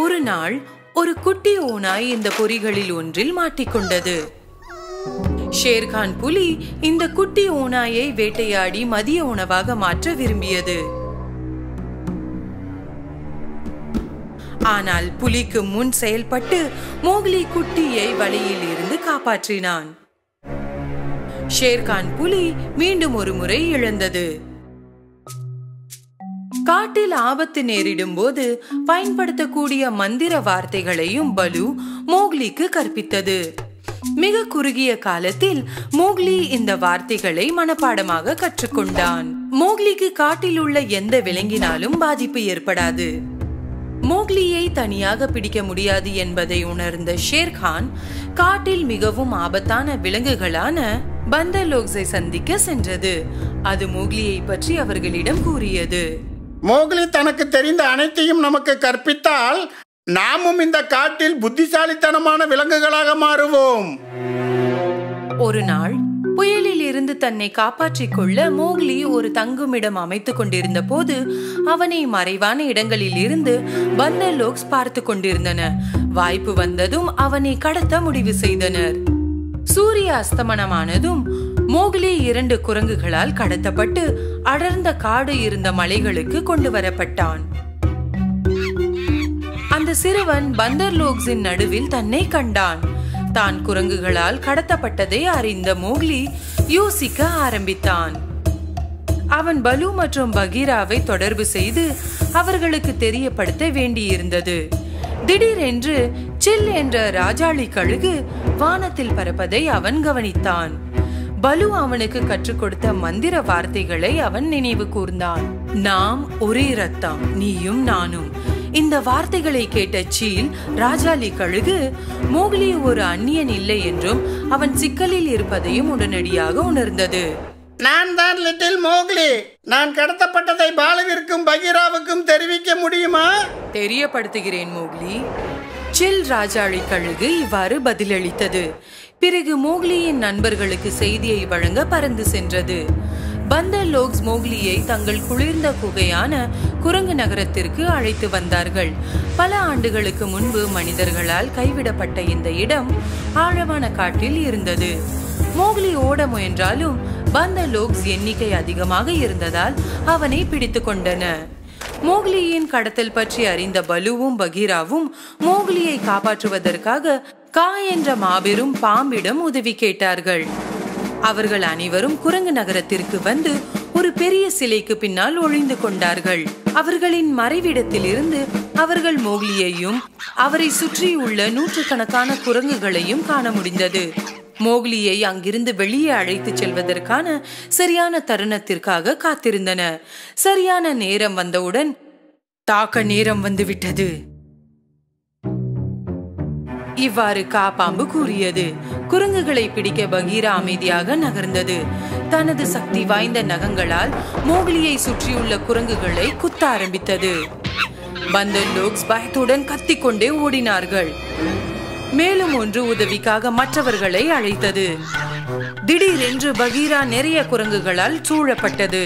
ஒரு நாள் ஒரு குட்டி ஓநாய் இந்த பொறிகளில் ஒன்றில் மாட்டிக்கொண்டது. ஷேர்கான் புலி இந்த குட்டி ஓநாயை வேட்டையாடி மதிய உணவாக மாற்ற விரும்பியது. ஆனால் புலிக்கு முன் செயல்பட்டு மோக்லி குட்டியை வலையில் இருந்து காப்பாற்றினான். ஷேர்கான் புலி மீண்டும் ஒரு முறை இழந்தது. காட்டில் ஆபத்து நேரிடும் போது பயன்படுத்தக்கூடிய மந்திர வார்த்தைகளையும் பலு மோக்லிக்கு கற்பித்தது. மிக குறுகிய காலத்தில் மோக்லி இந்த வார்த்தைகளை மனப்பாடமாக கற்றுக்கொண்டான். மோக்லிக்கு காட்டில் உள்ள எந்த விலங்கினாலும் பாதிப்பு ஏற்படாது. மோக்லியை தனியாக பிடிக்க முடியாது என்பதை உணர்ந்த ஷேர்கான் காட்டில் மிகவும் ஆபத்தான விலங்குகளான பந்தர்லோக்ஸை சந்திக்க சென்றது. அது மோக்லியை பற்றி அவர்களிடம் கூறியது. மோக்லி தனக்கு தெரிந்த அனைத்தையும் நமக்கு கற்பித்தால் நாமும் இந்த காட்டில் புத்திசாலித்தனமான விலங்குகளாக மாறுவோம். ஒரு நாள் புயலில் இருந்து தன்னை காப்பாற்றிக் கொள்ள மோக்லி ஒரு தங்குமிடம் அமைத்துக் கொண்டிருந்த போது அவனை மறைவான இடங்களில் இருந்து பந்தர்லோக்ஸ் பார்த்து கொண்டிருந்தன. வாய்ப்பு வந்ததும் அவனை கடத்த முடிவு செய்தனர். சூரிய அஸ்தமனமானதும் மோக்லி 2 குரங்குகளால் கடத்தப்பட்டு அடர்ந்த காடு இருந்த மலைகளுக்கு கொண்டு வரப்பட்டான். அந்த சிறுவன் பந்தர்லோக்ஸின் நடுவில் தன்னை கண்டான். தான் குரங்குகளால் கடத்தப்பட்டதை அறிந்த மோக்லி யோசிக்க ஆரம்பித்தான். அவன் பலு மற்றும் பகீராவை தொடர்பு செய்து அவர்களுக்கு தெரியப்படுத்த வேண்டியிருந்தது. திடீரென்று சில் என்ற ராஜாளி கழுகு வானத்தில் பறப்பதை அவன் கவனித்தான். பலு அவனுக்கு கற்றுக் கொடுத்த மந்திர வார்த்தைகளை அவன் நினைவு கூர்ந்தான். நாம் ஒரே ரத்தம், நீயும் நானும். இந்த வார்த்தைகளை கேட்ட சீல் ராஜாளி கழுகு மோக்லி ஒரு அந்நியன் இல்லை என்றும் அவன் சிக்கலில் இருப்பதையும் உடனடியாக உணர்ந்தது. நான் தான் லிட்டில் மோக்லி. நான் கடத்தப்பட்டதை பாலுவிற்கும் பகீராவுக்கும் தெரிவிக்க முடியுமா? தெரியப்படுத்துகிறேன் மோக்லி. சில் ராஜாளி கழுகு இவ்வாறு பதிலளித்தது. பிறகு மோக்லியின் நண்பர்களுக்கு செய்தியை வழங்க பறந்து சென்றது. பந்தர்லோக்ஸ் மோக்லியை தங்கள் குளிர்ந்த குகையான குரங்கு நகரத்திற்கு அழைத்து வந்தார்கள். பல ஆண்டுகளுக்கு முன்பு மனிதர்களால் கைவிடப்பட்ட இந்த இடம் ஆழமான காட்டில் இருந்தது. மோக்லி ஓட முயன்றாலும் பந்தர்லோக்ஸ் எண்ணிக்கை அதிகமாக இருந்ததால் அவனை பிடித்து கொண்டன. மோக்லியின் கடத்தல் பற்றி அறிந்த பலுவும் பகீராவும் மோக்லியை காப்பாற்றுவதற்காக கா என்ற மாபெரும் பாம்பிடம் உதவி கேட்டார்கள். அவர்கள் அனைவரும் குரங்கு நகரத்திற்கு வந்து ஒரு பெரிய சிலைக்கு பின்னால் ஒளிந்து கொண்டார்கள். அவர்களின் மறைவிடத்தில் இருந்து அவர்கள் மோக்லியையும் அவரை சுற்றியுள்ள நூற்றுக்கணக்கான குரங்குகளையும் காண முடிந்தது. மோக்லியை அங்கிருந்து வெளியே அழைத்து செல்வதற்கான சரியான தருணத்திற்காக காத்திருந்தன. சரியான நேரம் வந்தவுடன் தாக்க நேரம் வந்துவிட்டது. இவ்வாறு காப்பாம்பு கூறியது. குரங்குகளை பிடிக்க பகீரா அமைதியாக நகர்ந்தது. தனது சக்தி வாய்ந்த நகங்களால் மோக்லியை சுற்றியுள்ள குரங்குகளை குத்த ஆரம்பித்தது. பந்தர்லோக்ஸ் பயத்துடன் கத்திக்கொண்டே ஓடினார்கள். மேலும் ஒன்று உதவிக்காக மற்றவர்களை அழைத்தது. திடீரென்று பகீரா நிறைய குரங்குகளால் சூழப்பட்டது.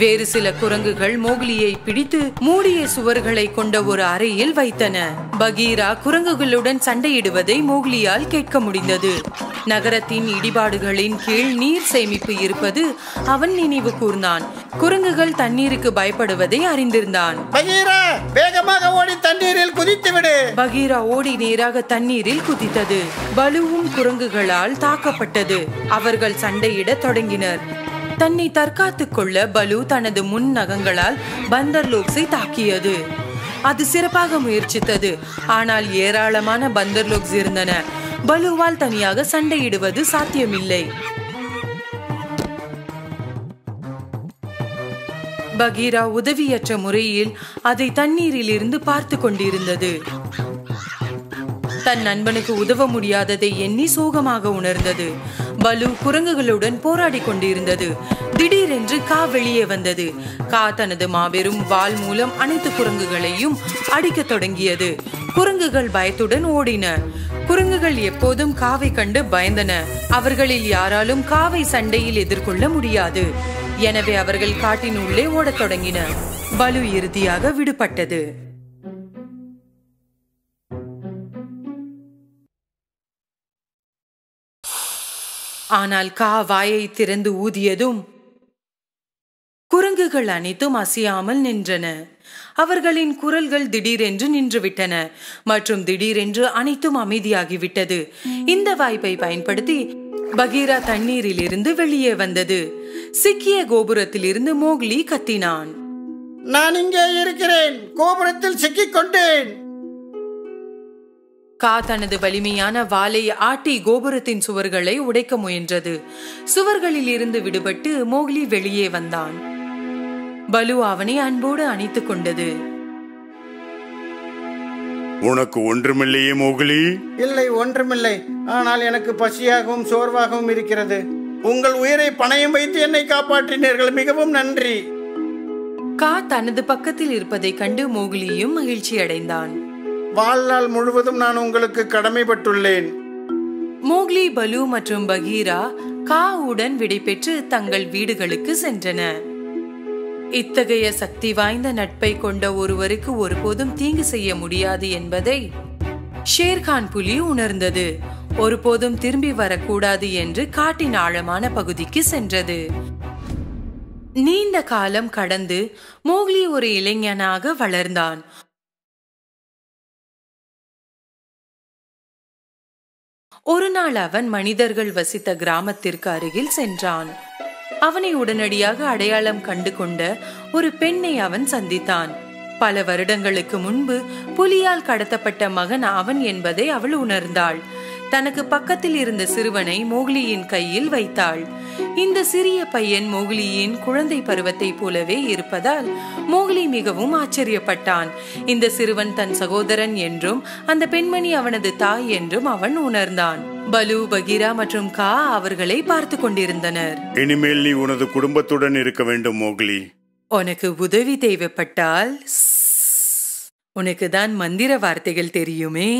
வேறு சில குரங்குகள் மோக்லியை பிடித்து மூடிய சுவர்களை கொண்ட ஒரு அறையில் வைத்தன. பகீரா குரங்குகளுடன் சண்டையிடுவதை மோக்லியால் கேட்க முடிந்தது. நகரத்தின் இடிபாடுகளின் கீழ் நீர் சேமிப்பு இருப்பது அவன் நினைவு கூர்ந்தான். குரங்குகள் தண்ணீருக்கு பயப்படுவதை அறிந்திருந்தான். பகீரா, வேகமாக ஓடி தண்ணீரில் குதித்துவிடு. பகீரா ஓடி நேராக தண்ணீரில் குதித்தது. பலுவும் குரங்குகளால் தாக்கப்பட்டது. அவர்கள் சண்டையிட தொடங்கினர். தன்னை தற்காத்துக் கொள்ள பலு தனது முன் நகங்களால் பந்தர்லோக்ஸை தாக்கியது. அது சிறப்பாக முயற்சித்தது. ஆனால் ஏராளமான பந்தர்லோக்ஸ் இருந்தன. பலுவால் தனியாக சண்டையிடுவது சாத்தியமில்லை. பகீரா உதவியற்ற முறையில் அதை தண்ணீரில் இருந்து பார்த்து கொண்டிருந்தது. தன் நண்பனுக்கு உதவ முடியாததை எண்ணி சோகமாக உணர்ந்தது. பலு குரங்குகளுடன் போராடி கொண்டிருந்தது. திடீரென்று கா வெளியே வந்தது. கா தனது மாபெரும் வாள் மூலம் அனைத்து குரங்குகளையும் அடிக்க தொடங்கியது. குரங்குகள் பயத்துடன் ஓடின. குரங்குகள் எப்போதும் காவை கண்டு பயந்தன. அவர்களில் யாராலும் காவை சண்டையில் எதிர்கொள்ள முடியாது. எனவே அவர்கள் காட்டின் உள்ளே ஓடத் தொடங்கின. பலு இறுதியாக விடுபட்டது. ஆனால் கா வாயை திறந்து ஊதியதும் குரங்குகள் அனைத்தும் அசையாமல் நின்றன. அவர்களின் குரல்கள் திடீரென்று நின்றுவிட்டன மற்றும் திடீரென்று அனைத்தும் அமைதியாகிவிட்டது. இந்த வாய்ப்பை பயன்படுத்தி பகீரா தண்ணீரில் இருந்து வெளியே வந்தது. சிக்கிய கோபுரத்தில் இருந்து மோக்லி கத்தினான். நான் இங்கே இருக்கிறேன், கோபுரத்தில் சிக்கிக் கொண்டேன். கா தனது வலிமையான வாளை ஆட்டி கோபுரத்தின் சுவர்களை உடைக்க முயன்றது. சுவர்களில் இருந்து விடுபட்டு மோக்லி வெளியே வந்தான். பலு அவனை அன்போடு அணைத்துக் கொண்டது. உனக்கு ஒன்றுமில்லையே மோக்லி? இல்லை, ஒன்றுமில்லை. ஆனால் எனக்கு பசியாகவும் சோர்வாகவும் இருக்கிறது. உங்கள் உயிரை பணயம் வைத்து என்னை காப்பாற்றினீர்கள், மிகவும் நன்றி. கா தனது பக்கத்தில் இருப்பதை கண்டு மோக்லியும் மகிழ்ச்சி அடைந்தான். வாழ்நாள் முழுவதும் நான் உங்களுக்கு கடமைப்பட்டுள்ளேன். மோக்லி, பலு மற்றும் பகீரா காவுடன் விடைபெற்று தங்கள் வீடுகளுக்கு சென்றன. இத்தகைய சக்தி வாய்ந்த நட்பை கொண்ட ஒருவருக்கு ஒருபோதும் தீங்கு செய்ய முடியாது என்பதை ஷேர்கான் புலி உணர்ந்தது. ஒருபோதும் திரும்பி வரக்கூடாது என்று காட்டின் ஆழமான பகுதிக்கு சென்றது. நீண்ட காலம் கடந்து மோக்லி ஒரு இளைஞனாக வளர்ந்தான். ஒரு நாள் அவன் மனிதர்கள் வசித்த கிராமத்திற்கு அருகில் சென்றான். அவனை உடனடியாக அடையாளம் கண்டு கொண்ட ஒரு பெண்ணை அவன் சந்தித்தான். பல வருடங்களுக்கு முன்பு புலியால் கடத்தப்பட்ட மகன் அவன் என்பதை அவள் உணர்ந்தாள். தனக்கு பக்கத்தில் இருந்த சிறுவனை மோக்லியின் கையில் வைத்தாள். இந்த சிறிய பையன் மோக்லியின் குழந்தை பருவத்தை போலவே இருப்பதால் மோக்லி மிகவும் ஆச்சரியப்பட்டான். இந்த சிறுவன் தன் சகோதரன் என்றும் அந்த பெண்மணி அவனது தாய் என்றும் அவன் உணர்ந்தான். பலு, பகீரா மற்றும் கா அவர்களை பார்த்து கொண்டிருந்தனர். இனிமேல் நீ உனது குடும்பத்துடன் இருக்க வேண்டும் மோக்லி. உனக்கு உதவி தேவைப்பட்டால் உனக்கு தான் மந்திர வார்த்தைகள் தெரியுமே.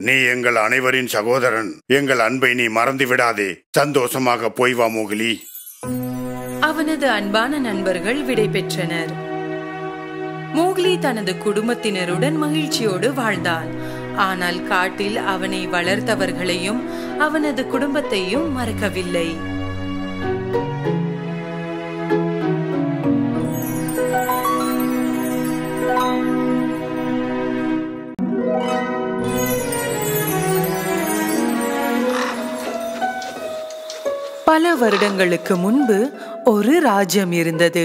நீ எங்கள் அனைவரின் சகோதரன். எங்கள் அன்பை நீ மறந்து விடாதே. சந்தோஷமாக போய் வா மோக்லி. அவனது அன்பான நண்பர்கள் விடை பெற்றனர். மோக்லி தனது குடும்பத்தினருடன் மகிழ்ச்சியோடு வாழ்ந்தான். ஆனால் காட்டில் அவனை வளர்த்தவர்களையும் அவனது குடும்பத்தையும் மறக்கவில்லை. பல வருடங்களுக்கு முன்பு ஒரு ராஜ்யம் இருந்தது.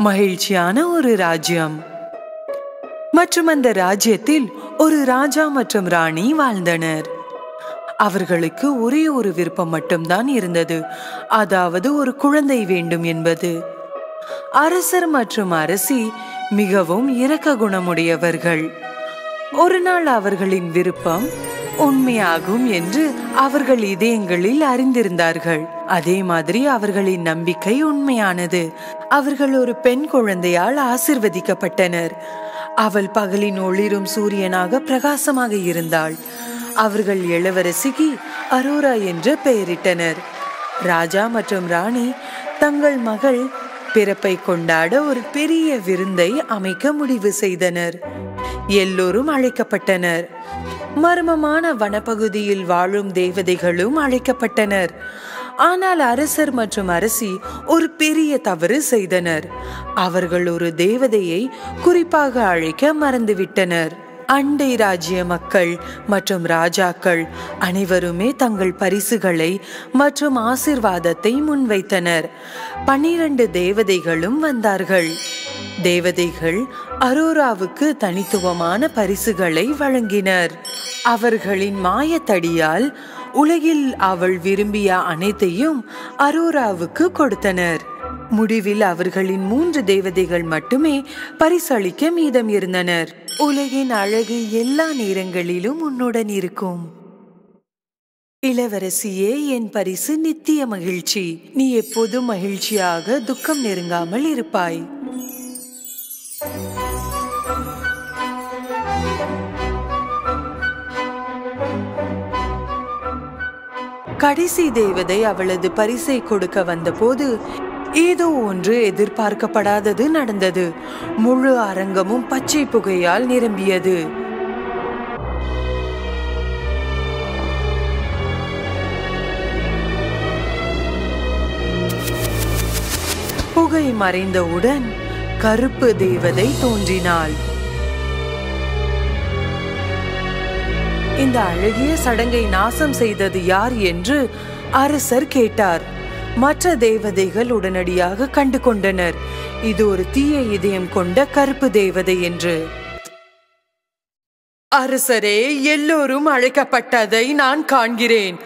மகிழ்ச்சியான ஒரு ராஜ்யம். மற்றும் அந்த ராஜ்யத்தில் ஒரு ராஜா மற்றும் ராணி வாழ்ந்தனர். அவர்களுக்கு ஒரே ஒரு விருப்பம் மட்டும்தான் இருந்தது, அதாவது ஒரு குழந்தை வேண்டும் என்பது. அரசர் மற்றும் அரசி மிகவும் இரக்க குணமுடையவர்கள். ஒரு நாள் அவர்களின் விருப்பம் உண்மையாகும் என்று அவர்கள் இதயங்களில் அறிந்திருந்தார்கள். அதே மாதிரி அவர்களின் நம்பிக்கை உண்மையானது. அவர்கள் ஒரு பெண் குழந்தையால் ஆசிர்வதிக்கப்பட்டனர். அவள் பகலின் ஒளிரும் சூரியனாக பிரகாசமாக இருந்தாள். அவர்கள் இளவரசிக்கு அரோரா என்று பெயரிட்டனர். ராஜா மற்றும் ராணி தங்கள் மகள் பிறப்பை கொண்டாட ஒரு பெரிய விருந்தை அமைக்க முடிவு செய்தனர். எல்லோரும் அழைக்கப்பட்டனர். மர்மமான வனப்பகுதியில் வாழும் தேவதைகளும் அழைக்கப்பட்டனர். ஆனால் அரசர் மற்றும் அரசி ஒரு பெரிய தவறு செய்தனர். அவர்கள் ஒரு தேவதையை குறிப்பாக அழைக்க மறந்துவிட்டனர். அண்டை ராஜ்ய மக்கள் மற்றும் ராஜாக்கள் அனைவருமே தங்கள் பரிசுகளை மற்றும் ஆசிர்வாதத்தை முன்வைத்தனர். 12 தேவதைகளும் வந்தார்கள். தேவதைகள் அரோராவுக்கு தனித்துவமான பரிசுகளை வழங்கினர். அவர்களின் மாயத்தடியால் உலகில் அவள் விரும்பிய அனைத்தையும் அரோராவுக்கு கொடுத்தனர். முடிவில் அவர்களின் 3 தேவதைகள் மட்டுமே பரிசளிக்க மீதம் இருந்தனர். உலகின் அழகு எல்லா நேரங்களிலும் உன்னுடன் இருக்கும். இளவரசியே, என் பரிசு நித்திய மகிழ்ச்சி. நீ எப்போதும் மகிழ்ச்சியாக துக்கம் நெருங்காமல் இருப்பாய். கடைசி தேவதை அவளது பரிசை கொடுக்க வந்தபோது ஏதோ ஒன்று எதிர்பார்க்கப்படாதது நடந்தது. முழு அரங்கமும் பச்சை புகையால் நிரம்பியது. புகை மறைந்தவுடன் கருப்பு தேவதை தோன்றினாள். இந்த அழகிய சடங்கை நாசம் செய்தது யார் என்று அரசர் கேட்டார். மற்ற தேவதைகள் உடனடியாக கண்டு கொண்டனர் இது ஒரு தீய இதயம் கொண்ட கருப்பு தேவதை என்று. அரசரே, எல்லோரும் அழைக்கப்பட்டதை நான் காண்கிறேன்.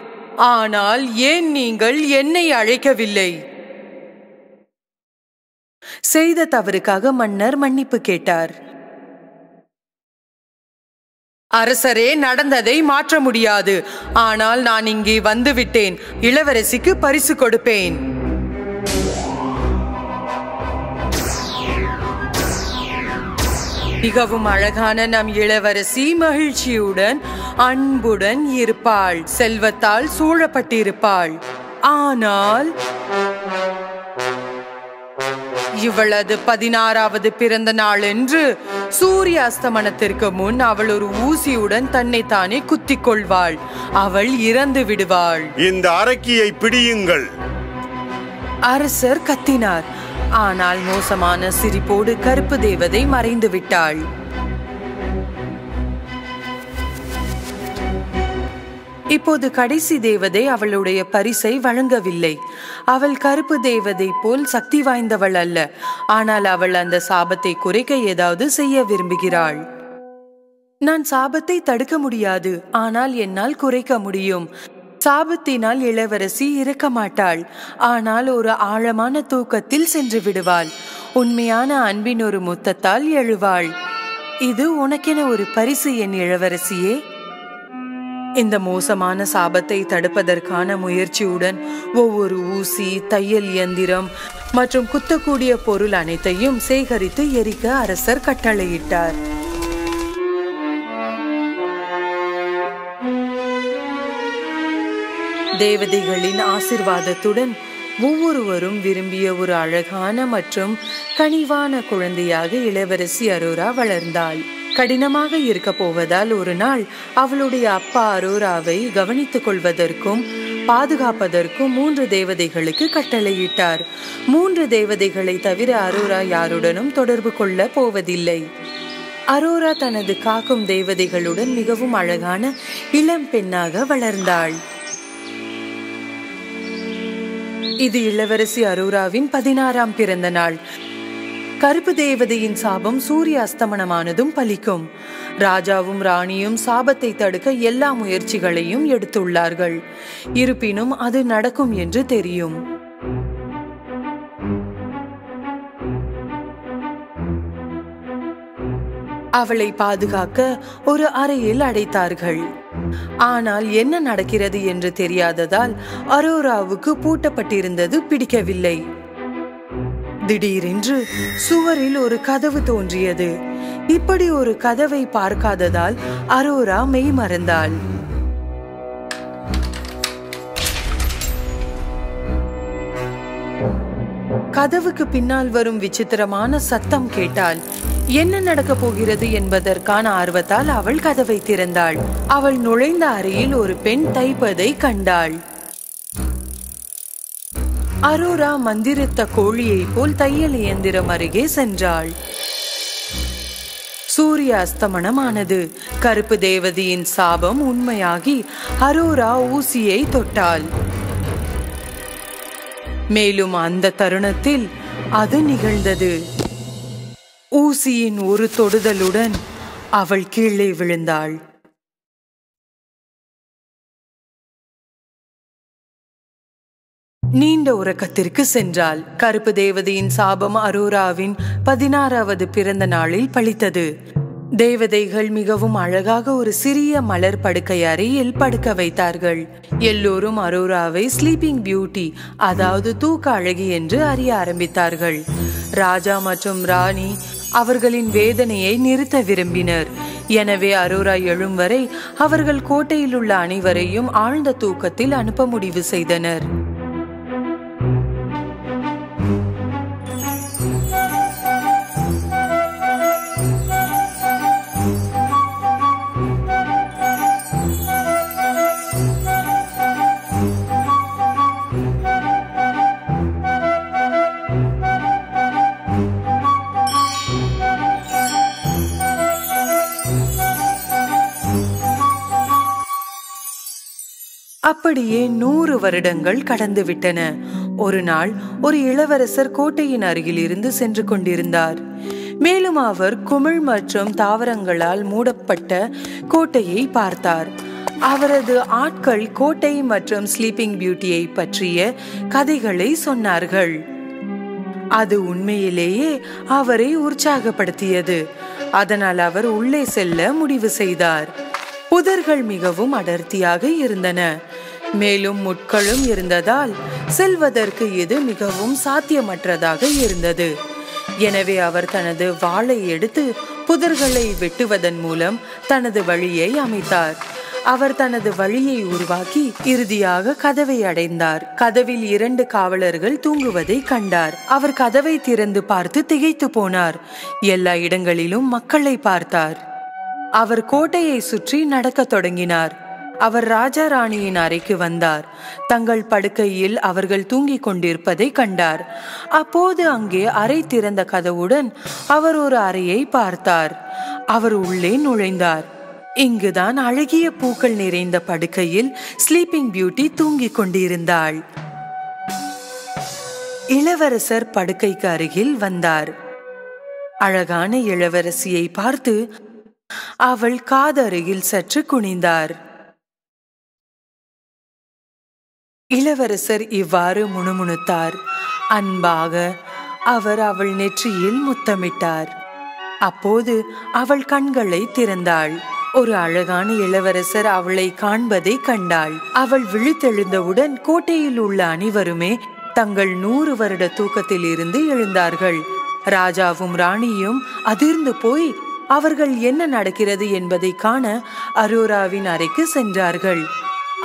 ஆனால் ஏன் நீங்கள் என்னை அழைக்கவில்லை? செய்த தவறுக்காக மன்னர் மன்னிப்பு கேட்டார். அரசரே, நடந்ததை மாற்ற முடியாது. ஆனால் நான் இங்கே வந்துவிட்டேன். இளவரசிக்கு பரிசு கொடுப்பேன். மிகவும் அழகான நம் இளவரசி மகிழ்ச்சியுடன் அன்புடன் இருப்பாள். செல்வத்தால் சூழப்பட்டிருப்பாள். ஆனால் இவளது 16வது பிறந்த நாள் என்று சூரிய அஸ்தமனத்திற்கு முன் அவள் ஒரு ஊசியுடன் தன்னை தானே குத்திக் கொள்வாள். அவள் இறந்து விடுவாள். இந்த அரக்கியை பிடியுங்கள். அரசர் கத்தினார். ஆனால் மோசமான சிரிப்போடு கருப்பு தேவதை மறைந்து விட்டாள். இப்போது கடைசி தேவதை அவளுடைய பரிசை வழங்கவில்லை. அவள் கருப்பு தேவதை போல் சக்தி வாய்ந்தவள் அல்ல. ஆனால் அவள் அந்த சாபத்தை குறைக்க ஏதாவது செய்ய விரும்புகிறாள். நான் சாபத்தை தடுக்க முடியாது, ஆனால் என்னால் குறைக்க முடியும். சாபத்தினால் இளவரசி இறக்க மாட்டாள். ஆனால் ஒரு ஆழமான தூக்கத்தில் சென்று விடுவாள். உண்மையான அன்பின் ஒரு முத்தத்தால் எழுவாள். இது உனக்கென ஒரு பரிசு என் இளவரசியே. இந்த மோசமான சாபத்தை தடுப்பதற்கான முயற்சியுடன் ஒவ்வொரு ஊசி, தையல் இயந்திரம் மற்றும் குத்தக்கூடிய பொருள் அனைத்தையும் சேகரித்து எரிக்க அரசர் கட்டளையிட்டார். தேவதைகளின் ஆசிர்வாதத்துடன் ஒவ்வொருவரும் விரும்பிய ஒரு அழகான மற்றும் கனிவான குழந்தையாக இளவரசி அரோரா வளர்ந்தாள். கடினமாக இருக்க போவதால் ஒரு நாள் அவளுடைய அப்பா அரோராவை கவனித்துக் கொள்வதற்கும் பாதுகாப்பதற்கும் 3 தேவதைகளுக்கு கட்டளையிட்டார். 3 தேவதைகளை தவிர அரோரா யாருடனும் தொடர்பு கொள்ள போவதில்லை. அரோரா தனது காக்கும் தேவதைகளுடன் மிகவும் அழகான இளம் பெண்ணாக வளர்ந்தாள். இது இளவரசி அரோராவின் 16ஆம் பிறந்த நாள். கருப்பு தேவதையின் சாபம் சூரிய அஸ்தமனமானதும் பலிக்கும். ராஜாவும் ராணியும் சாபத்தை தடுக்க எல்லா முயற்சிகளையும் எடுத்துள்ளார்கள். இருப்பினும் அது நடக்கும் என்று தெரியும். அவளை பாதுகாக்க ஒரு அறையில் அடைத்தார்கள். ஆனால் என்ன நடக்கிறது என்று தெரியாததால் அரோராவுக்கு பூட்டப்பட்டிருந்தது பிடிக்கவில்லை. திடீரென்று சுவரில் ஒரு கதவு தோன்றியது. இப்படி ஒரு கதவை பார்க்காததால் அரோரா மெய் மறந்தாள். கதவுக்கு பின்னால் வரும் விசித்திரமான சத்தம் கேட்டாள். என்ன நடக்க போகிறது என்பதற்கான ஆர்வத்தால் அவள் கதவை திறந்தாள். அவள் நுழைந்த அறையில் ஒரு பெண் தைப்பதை கண்டாள். அரோரா மந்திரித்த கோழியை போல் தையல் இயந்திரம் அருகே சென்றாள். சூரிய அஸ்தமனமானது. கருப்பு தேவதையின் சாபம் உண்மையாகி அரோரா ஊசியை தொட்டாள். மேலும் அந்த தருணத்தில் அது நிகழ்ந்தது. ஊசியின் ஒரு தொடுதலுடன் அவள் கீழே விழுந்தாள். நீண்ட உறக்கத்திற்கு சென்றாள். கருப்பு தேவதையின் சாபம் அரோராவின் 16வது பிறந்த நாளில் பலித்தது. தேவதைகள் மிகவும் அழகாக ஒரு சிறிய மலர் படுக்கை அறையில் படுக்க வைத்தார்கள். எல்லோரும் அரோராவை ஸ்லீப்பிங் பியூட்டி, அதாவது தூக்க அழகி என்று அறிய ஆரம்பித்தார்கள். ராஜா மற்றும் ராணி அவர்களின் வேதனையை நிறுத்த விரும்பினர். எனவே அரோரா எழும் வரை அவர்கள் கோட்டையில் உள்ள அனைவரையும் ஆழ்ந்த தூக்கத்தில் அனுப்ப முடிவு செய்தனர். அப்படி அப்படியே 100 வருடங்கள் கடந்து விட்டன. ஒரு நாள் ஒரு இளவரசர் கோட்டையின் அருகில் இருந்து சென்று கொண்டிருந்தார். மேலும் அவர் குமிழ் மற்றும் தாவரங்களால் மூடப்பட்ட கோட்டையை பார்த்தார். அவரது ஆட்கள் கோட்டை மற்றும் ஸ்லீப்பிங் பியூட்டியை பற்றிய கதைகளை சொன்னார்கள். அது உண்மையிலேயே அவரை உற்சாகப்படுத்தியது. அதனால் அவர் உள்ளே செல்ல முடிவு செய்தார். புதர்கள் மிகவும் அடர்த்தியாக இருந்தன. மேலும் முட்களும் இருந்ததால் செல்வதற்கு இது மிகவும் சாத்தியமற்றதாக இருந்தது. எனவே அவர் தனது வாளை எடுத்து புதர்களை வெட்டுவதன் மூலம் தனது வழியை அமைத்தார். அவர் தனது வழியை உருவாக்கி இறுதியாக கதவை அடைந்தார். கதவில் 2 காவலர்கள் தூங்குவதை கண்டார். அவர் கதவை திறந்து பார்த்து திகைத்து போனார். எல்லா இடங்களிலும் மக்களை பார்த்தார். அவர் கோட்டையை சுற்றி நடக்கத் தொடங்கினார். அவர் ராஜா ராணியின் அறைக்கு வந்தார். தங்கள் படுக்கையில் அவர்கள் தூங்கிக் கொண்டிருப்பதை கண்டார். அப்போது அங்கே அறை திறந்த கதவுடன் அவர் ஒரு அறையை பார்த்தார். அவர் உள்ளே நுழைந்தார். இங்குதான் அழகிய பூக்கள் நிறைந்த படுக்கையில் ஸ்லீப்பிங் பியூட்டி தூங்கிக் கொண்டிருந்தாள். இளவரசர் படுக்கைக்கு அருகில் வந்தார். அழகான இளவரசியை பார்த்து அவள் காதருகில் சற்று குனிந்தார். இளவரசர் இவ்வாறு முணுமுணுத்தார். அன்பாக அவர் அவள் நெற்றியில் முத்தமிட்டார். அப்போது அவள் கண்களை திறந்தாள். ஒரு அழகான இளவரசர் அவளை காண்பதை கண்டாள். அவள் விழித்தெழுந்தவுடன் கோட்டையில் உள்ள அனைவருமே தங்கள் 100 வருட தூக்கத்தில் இருந்து எழுந்தார்கள். ராஜாவும் ராணியும் அதிர்ந்து போய் அவர்கள் என்ன நடக்கிறது என்பதை காண அரோராவின் அறைக்கு சென்றார்கள்.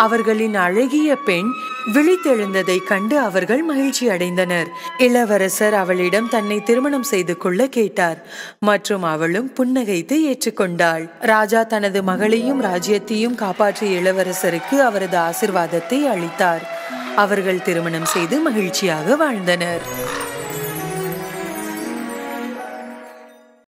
அவர்களின் அழகிய பெண் விழித்தெழுந்ததை கண்டு அவர்கள் மகிழ்ச்சி அடைந்தனர். இளவரசர் அவளிடம் தன்னை திருமணம் செய்து கொள்ள கேட்டார் மற்றும் அவளும் புன்னகைத்து ஏற்றுக்கொண்டாள். ராஜா தனது மகளையும் ராஜ்யத்தையும் காப்பாற்றிய இளவரசருக்கு அவரது ஆசிர்வாதத்தை அளித்தார். அவர்கள் திருமணம் செய்து மகிழ்ச்சியாக வாழ்ந்தனர்.